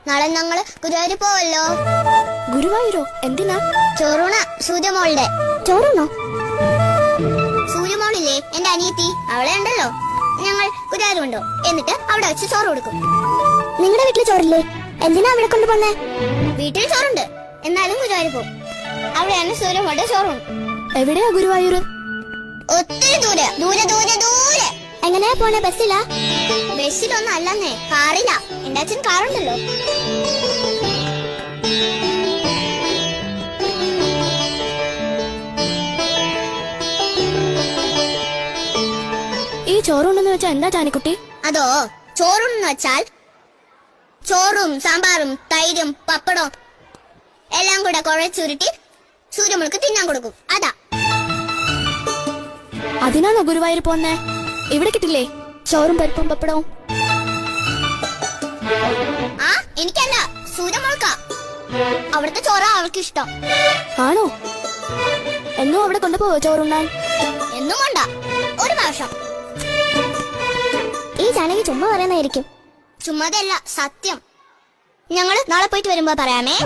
നാളെ ഞങ്ങള് ഗുരുവായൂർ പോവല്ലോ. ഗുരുവായൂരോ? എന്തിനാ? ചോറൂണ സൂര്യമോളുടെ. ചോറുണോ? സൂര്യമോളില്ലേ എന്റെ അനിയത്തി, അവളെ ഉണ്ടല്ലോ. ഞങ്ങൾ ഗുരുവായൂർ കൊണ്ടോ, എന്നിട്ട് അവിടെ വെച്ച് ചോറ് കൊടുക്കും. നിങ്ങളുടെ വീട്ടില് ചോറില്ലേ? എന്തിനാ അവിടെ കൊണ്ടുപോന്നേ? വീട്ടിൽ ചോറുണ്ട്, എന്നാലും ഗുരുവായൂർ പോകും. അവിടെയാണ് സൂര്യമോളുടെ ചോറുണ്ട്. എവിടെയാ ഗുരുവായൂർ? ഒത്തിരി ദൂരെ ദൂരെ ദൂരെ ദൂരെ. എങ്ങനെയാ പോണേ? ബസ്സിലാ? ബസ്സിലൊന്നും അല്ലെന്നേ, കാറിലാ. എന്റെ അച്ഛൻ കാറുണ്ടല്ലോ. ഈ ചോറുണ്ടെന്ന് വെച്ചാ എന്താ ജാനിക്കുട്ടി? അതോ, ചോറുണ്ടെന്ന് വെച്ചാൽ ചോറും സാമ്പാറും തൈരും പപ്പടവും എല്ലാം കൂടെ കുഴച്ചുരുട്ടി സൂര്യമോൾക്ക് തിന്നാൻ കൊടുക്കും. അതാ. അതിനാണോ ഗുരുവായൂർ പോന്നേ? ഇവിടെ കിട്ടില്ലേ ചോറും പരിപ്പും പപ്പടവും? ആ, എനിക്കല്ല, സൂര്യമോൾക്കാ. അവിടുത്തെ ചോറാ അവൾക്ക് ഇഷ്ടം. ആണോ? എന്നും അവിടെ കൊണ്ടുപോവോ ചോറുണ്ണാൻ? എന്നും കൊണ്ട, ഒരു പ്രാവശ്യം. ഈ ജാനകി ചുമ്മാ പറയുന്നതായിരിക്കും. ചുമ്മാതല്ല, സത്യം. ഞങ്ങള് നാളെ പോയിട്ട് വരുമ്പോ പറയാമേ.